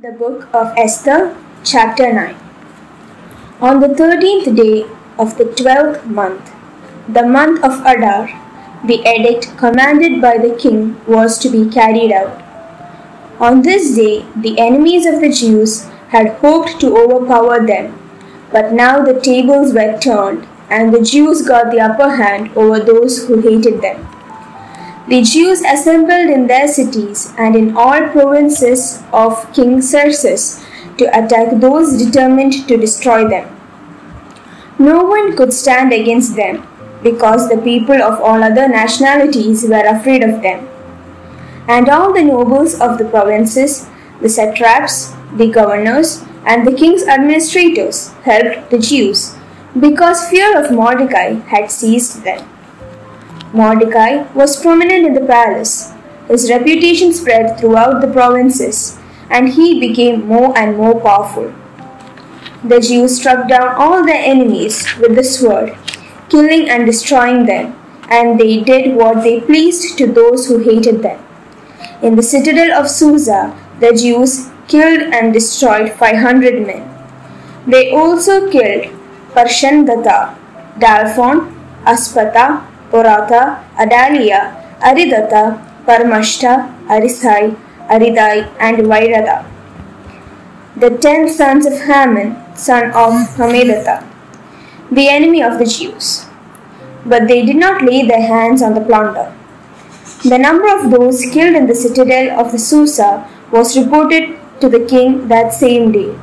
The Book of Esther, Chapter 9. On the 13th day of the 12th month, the month of Adar, the edict commanded by the king was to be carried out. On this day, the enemies of the Jews had hoped to overpower them, but now the tables were turned, and the Jews got the upper hand over those who hated them. The Jews assembled in their cities and in all provinces of King Xerxes to attack those determined to destroy them. No one could stand against them, because the people of all other nationalities were afraid of them. And all the nobles of the provinces, the satraps, the governors, and the king's administrators helped the Jews, because fear of Mordecai had seized them. Mordecai was prominent in the palace. His reputation spread throughout the provinces, and he became more and more powerful. The Jews struck down all their enemies with the sword, killing and destroying them, and they did what they pleased to those who hated them. In the citadel of Susa, the Jews killed and destroyed 500 men. They also killed Parshandatha, Dalphon, Aspatha, Poratha, Adalia, Aridata, Parmashta, Arisai, Aridai, and Vairatha, the 10 sons of Haman, son of Hammedatha, the enemy of the Jews. But they did not lay their hands on the plunder. The number of those killed in the citadel of the Susa was reported to the king that same day.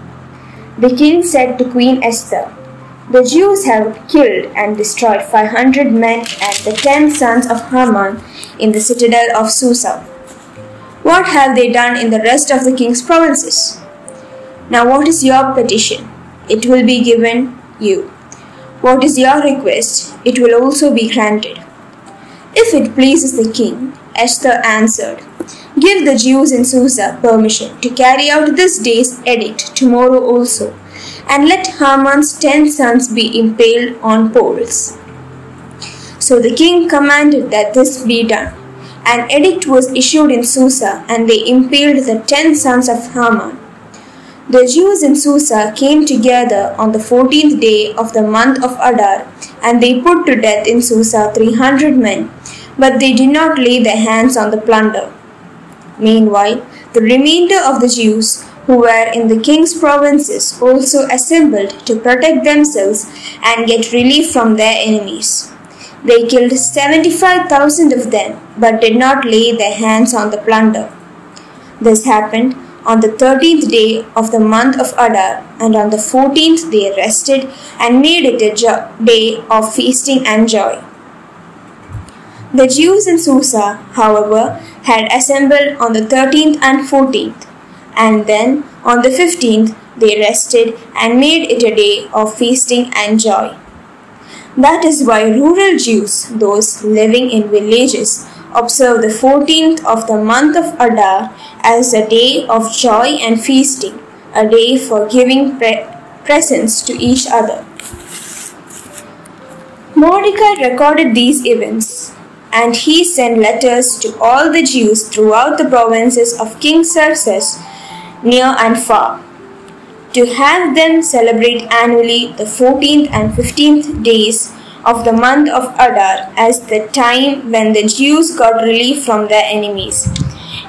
The king said to Queen Esther, "The Jews have killed and destroyed 500 men and the 10 sons of Haman in the citadel of Susa. What have they done in the rest of the king's provinces? Now what is your petition? It will be given you. What is your request? It will also be granted." If it pleases the king, Esther answered, "Give the Jews in Susa permission to carry out this day's edict tomorrow also, and let Haman's 10 sons be impaled on poles." So the king commanded that this be done. An edict was issued in Susa, and they impaled the 10 sons of Haman. The Jews in Susa came together on the 14th day of the month of Adar, and they put to death in Susa 300 men, but they did not lay their hands on the plunder. Meanwhile, the remainder of the Jews who were in the king's provinces also assembled to protect themselves and get relief from their enemies. They killed 75,000 of them, but did not lay their hands on the plunder. This happened on the 13th day of the month of Adar, and on the 14th they rested and made it a day of feasting and joy. The Jews in Susa, however, had assembled on the 13th and 14th, and then on the 15th they rested and made it a day of feasting and joy. That is why rural Jews, those living in villages, observe the 14th of the month of Adar as a day of joy and feasting, a day for giving presents to each other. Mordecai recorded these events, and he sent letters to all the Jews throughout the provinces of King Xerxes, near and far, to have them celebrate annually the 14th and 15th days of the month of Adar as the time when the Jews got relief from their enemies,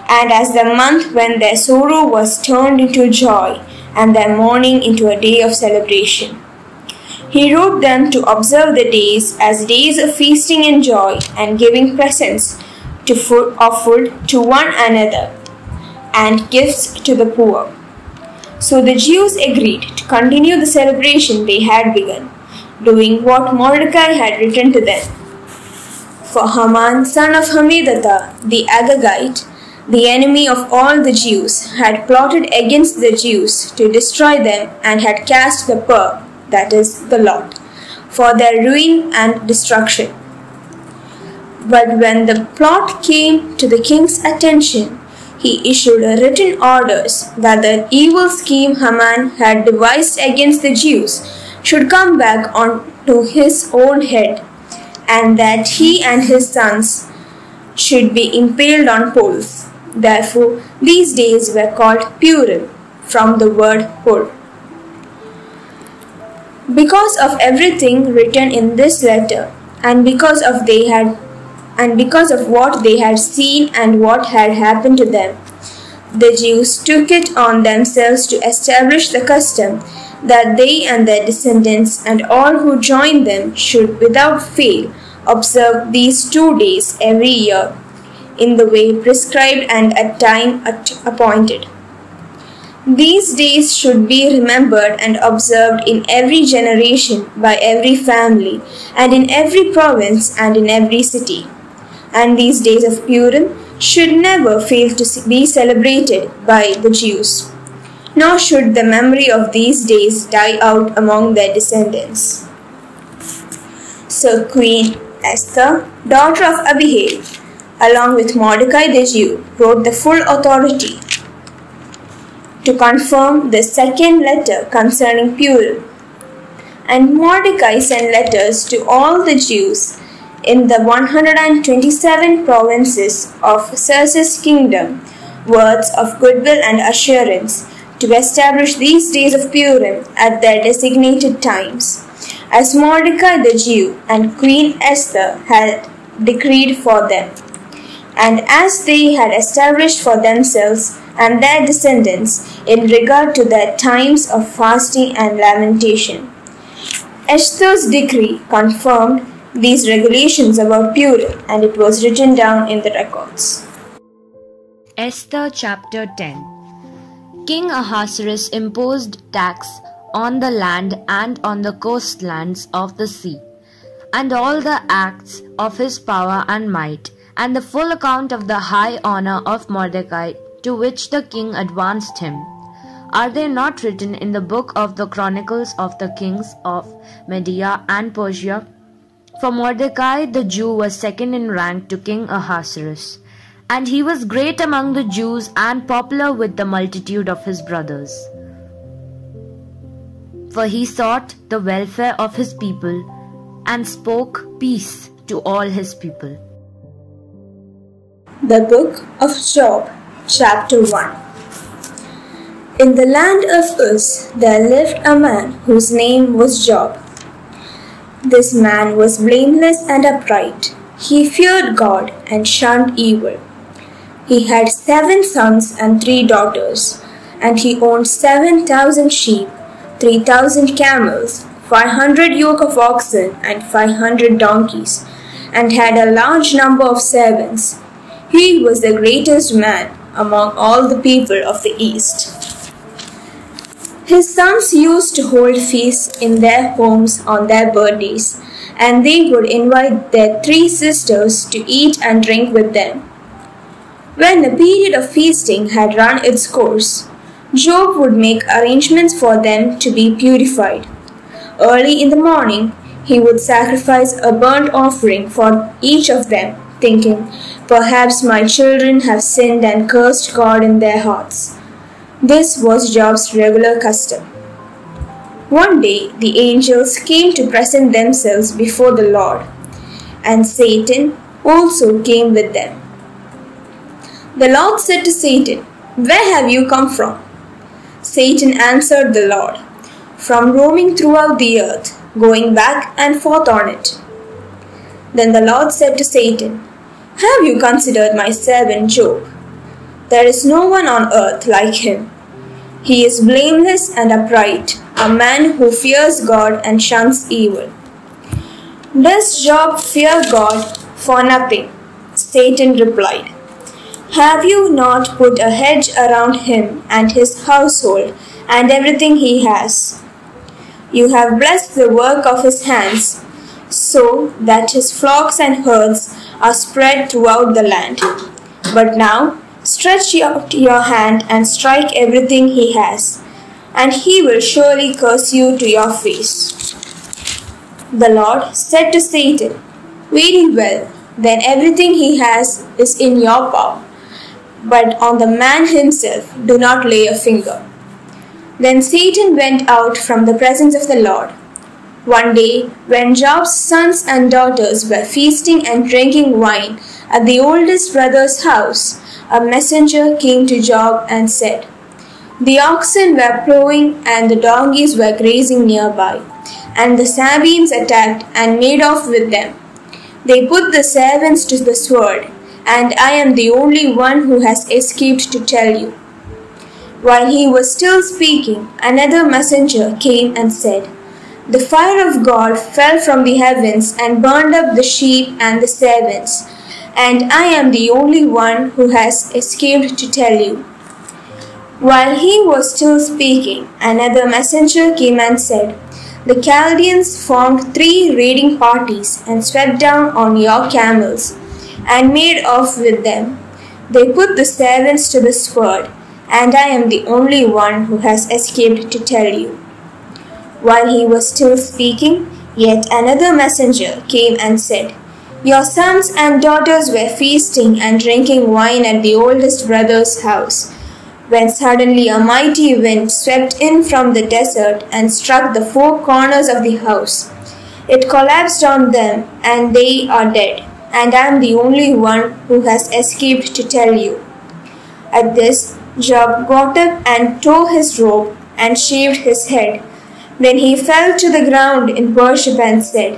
and as the month when their sorrow was turned into joy and their mourning into a day of celebration. He wrote them to observe the days as days of feasting and joy and giving presents of food to one another and gifts to the poor. So the Jews agreed to continue the celebration they had begun, doing what Mordecai had written to them. For Haman, son of Hammedatha, the Agagite, the enemy of all the Jews, had plotted against the Jews to destroy them and had cast the pur, that is, the lot, for their ruin and destruction. But when the plot came to the king's attention, he issued written orders that the evil scheme Haman had devised against the Jews should come back onto his own head, and that he and his sons should be impaled on poles. Therefore, these days were called Purim, from the word hur. Because of everything written in this letter, and because of what they had seen and what had happened to them, the Jews took it on themselves to establish the custom that they and their descendants and all who joined them should without fail observe these 2 days every year in the way prescribed and at time appointed. These days should be remembered and observed in every generation by every family and in every province and in every city. And these days of Purim should never fail to be celebrated by the Jews, nor should the memory of these days die out among their descendants. So Queen Esther, daughter of Abihail, along with Mordecai the Jew, wrote the full authority to confirm the second letter concerning Purim. And Mordecai sent letters to all the Jews in the 127 provinces of Xerxes' kingdom, words of goodwill and assurance, to establish these days of Purim at their designated times, as Mordecai the Jew and Queen Esther had decreed for them, and as they had established for themselves and their descendants in regard to their times of fasting and lamentation. Esther's decree confirmed these regulations about Purim, and it was written down in the records. Esther chapter 10. King Ahasuerus imposed tax on the land and on the coastlands of the sea, and all the acts of his power and might, and the full account of the high honor of Mordecai, to which the king advanced him. Are they not written in the book of the Chronicles of the kings of Media and Persia? For Mordecai the Jew was second in rank to King Ahasuerus, and he was great among the Jews and popular with the multitude of his brothers. For he sought the welfare of his people and spoke peace to all his people. The Book of Job, Chapter 1. In the land of Uz there lived a man whose name was Job. This man was blameless and upright. He feared God and shunned evil. He had 7 sons and 3 daughters, and he owned 7,000 sheep, 3,000 camels, 500 yoke of oxen, and 500 donkeys, and had a large number of servants. He was the greatest man among all the people of the East. His sons used to hold feasts in their homes on their birthdays, and they would invite their 3 sisters to eat and drink with them. When the period of feasting had run its course, Job would make arrangements for them to be purified. Early in the morning, he would sacrifice a burnt offering for each of them, thinking, "Perhaps my children have sinned and cursed God in their hearts." This was Job's regular custom. One day the angels came to present themselves before the Lord, and Satan also came with them. The Lord said to Satan, "Where have you come from?" Satan answered the Lord, "From roaming throughout the earth, going back and forth on it." Then the Lord said to Satan, "Have you considered my servant Job? There is no one on earth like him. He is blameless and upright, a man who fears God and shuns evil." "Does Job fear God for nothing?" Satan replied. "Have you not put a hedge around him and his household and everything he has? You have blessed the work of his hands, so that his flocks and herds are spread throughout the land. But now stretch out your hand and strike everything he has, and he will surely curse you to your face." The Lord said to Satan, "Very well, then everything he has is in your power, but on the man himself do not lay a finger." Then Satan went out from the presence of the Lord. One day, when Job's sons and daughters were feasting and drinking wine at the oldest brother's house, a messenger came to Job and said, The oxen were plowing and the donkeys were grazing nearby, and the Sabines attacked and made off with them. They put the servants to the sword, and I am the only one who has escaped to tell you." While he was still speaking, another messenger came and said, "The fire of God fell from the heavens and burned up the sheep and the servants, and I am the only one who has escaped to tell you." While he was still speaking, another messenger came and said, "The Chaldeans formed 3 raiding parties and swept down on your camels and made off with them. They put the servants to the sword, and I am the only one who has escaped to tell you." While he was still speaking, yet another messenger came and said, "Your sons and daughters were feasting and drinking wine at the oldest brother's house, when suddenly a mighty wind swept in from the desert and struck the 4 corners of the house. It collapsed on them, and they are dead, and I am the only one who has escaped to tell you." At this, Job got up and tore his robe and shaved his head. Then he fell to the ground in worship and said,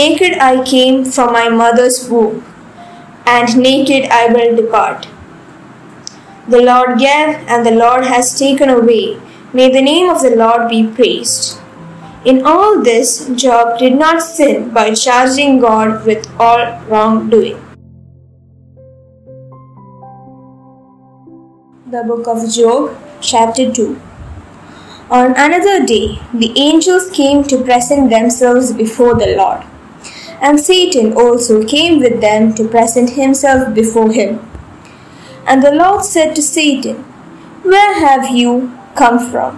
"Naked I came from my mother's womb, and naked I will depart. The Lord gave, and the Lord has taken away. May the name of the Lord be praised." In all this, Job did not sin by charging God with all wrongdoing. The book of Job, chapter 2. On another day, the angels came to present themselves before the Lord, and Satan also came with them to present himself before him. And the Lord said to Satan, "Where have you come from?"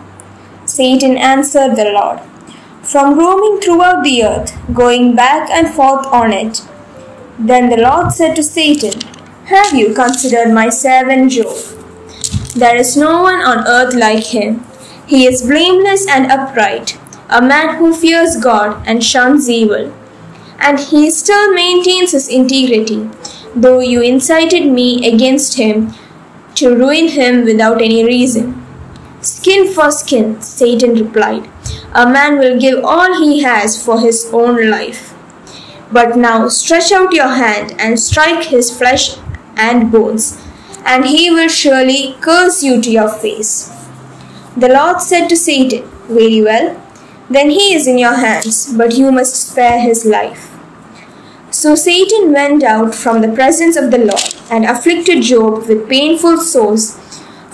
Satan answered the Lord, "From roaming throughout the earth, going back and forth on it." Then the Lord said to Satan, "Have you considered my servant Job? There is no one on earth like him. He is blameless and upright, a man who fears God and shuns evil. And he still maintains his integrity, though you incited me against him to ruin him without any reason." "Skin for skin," Satan replied. "A man will give all he has for his own life. But now stretch out your hand and strike his flesh and bones, and he will surely curse you to your face." The Lord said to Satan, "Very well, then he is in your hands, but you must spare his life." So Satan went out from the presence of the Lord and afflicted Job with painful sores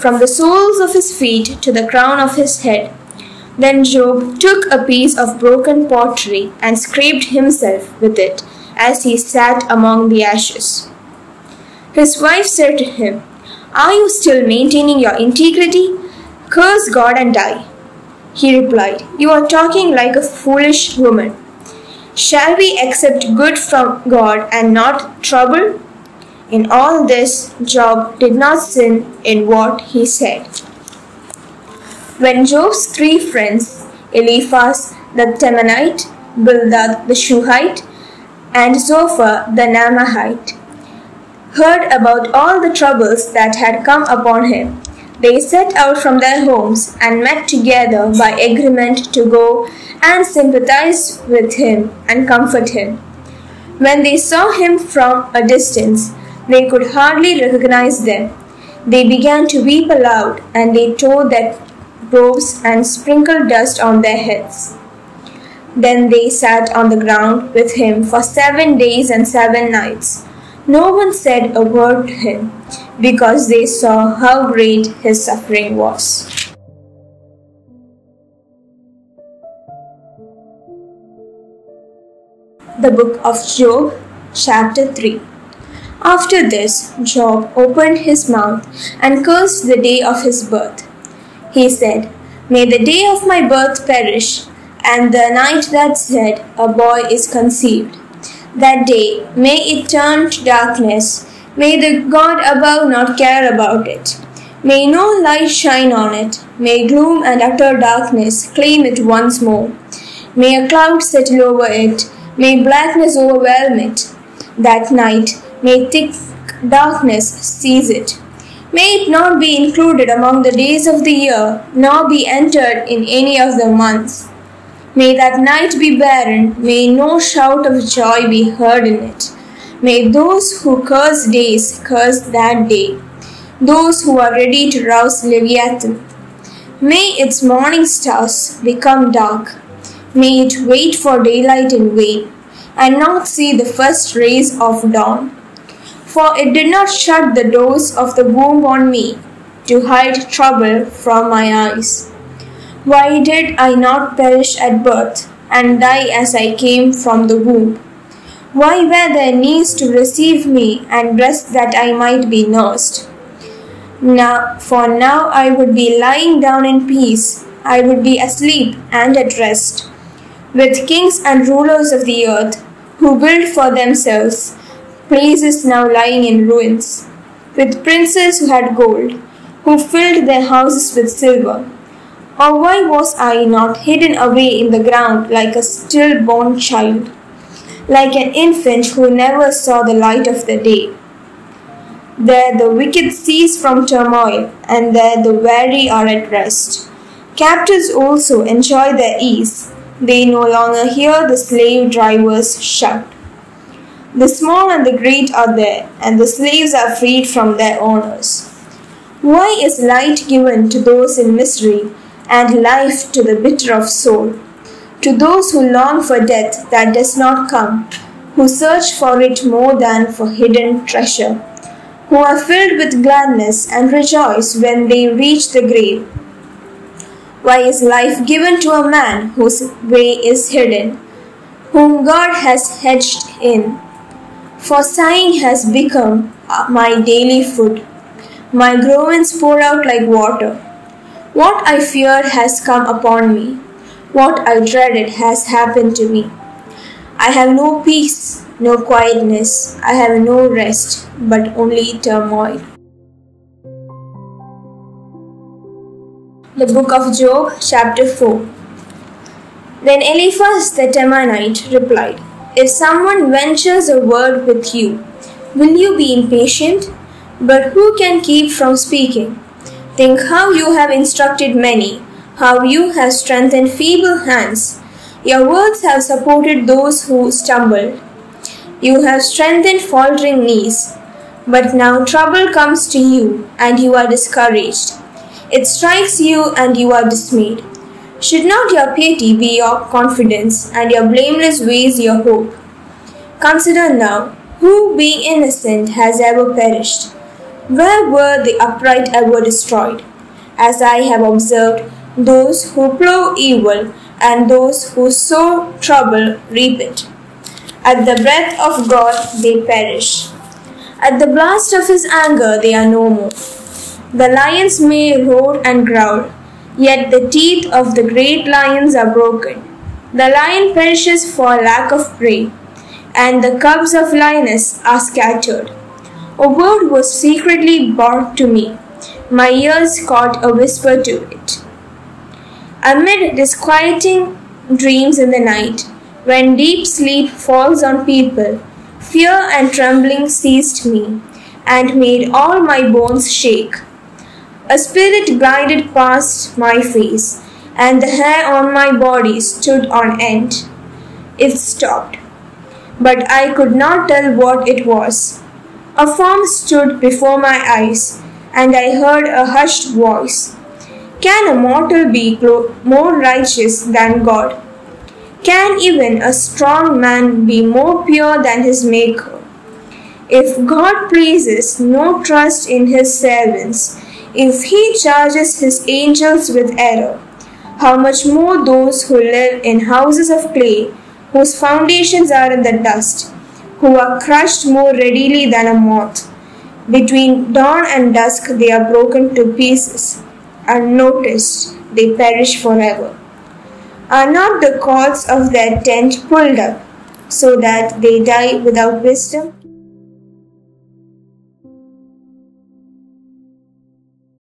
from the soles of his feet to the crown of his head. Then Job took a piece of broken pottery and scraped himself with it as he sat among the ashes. His wife said to him, "Are you still maintaining your integrity? Curse God and die." He replied, "You are talking like a foolish woman. Shall we accept good from God and not trouble?" In all this, Job did not sin in what he said. When Job's 3 friends, Eliphaz the Temanite, Bildad the Shuhite, and Zophar the Naamahite, heard about all the troubles that had come upon him, they set out from their homes and met together by agreement to go and sympathize with him and comfort him. When they saw him from a distance, they could hardly recognize them. They began to weep aloud, and they tore their robes and sprinkled dust on their heads. Then they sat on the ground with him for 7 days and 7 nights. No one said a word to him, because they saw how great his suffering was. The book of Job, chapter 3. After this, Job opened his mouth and cursed the day of his birth. He said, "May the day of my birth perish, and the night that said, a boy is conceived. That day, may it turn to darkness. May the God above not care about it. May no light shine on it. May gloom and utter darkness claim it once more. May a cloud settle over it. May blackness overwhelm it. That night, may thick darkness seize it. May it not be included among the days of the year, nor be entered in any of the months. May that night be barren, may no shout of joy be heard in it. May those who curse days curse that day, those who are ready to rouse Leviathan. May its morning stars become dark. May it wait for daylight in vain, and not see the first rays of dawn. For it did not shut the doors of the womb on me, to hide trouble from my eyes. Why did I not perish at birth, and die as I came from the womb? Why were there knees to receive me, and breasts that I might be nursed? Now I would be lying down in peace, I would be asleep and at rest, with kings and rulers of the earth, who built for themselves places now lying in ruins, with princes who had gold, who filled their houses with silver. Or why was I not hidden away in the ground like a stillborn child, like an infant who never saw the light of the day? There the wicked cease from turmoil, and there the weary are at rest. Captives also enjoy their ease. They no longer hear the slave drivers shout. The small and the great are there, and the slaves are freed from their owners. Why is light given to those in misery, and life to the bitter of soul, to those who long for death that does not come, who search for it more than for hidden treasure, who are filled with gladness and rejoice when they reach the grave? Why is life given to a man whose way is hidden, whom God has hedged in? For sighing has become my daily food, my groans pour out like water. What I feared has come upon me. What I dreaded has happened to me. I have no peace, no quietness. I have no rest, but only turmoil. The Book of Job, chapter 4. Then Eliphaz the Temanite replied, If someone ventures a word with you, will you be impatient? But who can keep from speaking? Think how you have instructed many, how you have strengthened feeble hands. Your words have supported those who stumbled. You have strengthened faltering knees. But now trouble comes to you, and you are discouraged. It strikes you, and you are dismayed. Should not your piety be your confidence, and your blameless ways your hope? Consider now, who being innocent has ever perished? Where were the upright ever destroyed? As I have observed, those who plow evil and those who sow trouble reap it. At the breath of God they perish. At the blast of his anger they are no more. The lions may roar and growl, yet the teeth of the great lions are broken. The lion perishes for lack of prey, and the cubs of lioness are scattered. A word was secretly brought to me. My ears caught a whisper to it. Amid disquieting dreams in the night, when deep sleep falls on people, fear and trembling seized me, and made all my bones shake. A spirit glided past my face, and the hair on my body stood on end. It stopped, but I could not tell what it was. A form stood before my eyes, and I heard a hushed voice. Can a mortal be more righteous than God? Can even a strong man be more pure than his Maker? If God places no trust in his servants, if he charges his angels with error, how much more those who live in houses of clay, whose foundations are in the dust, who are crushed more readily than a moth. Between dawn and dusk they are broken to pieces. Unnoticed, they perish forever. Are not the cords of their tent pulled up, so that they die without wisdom?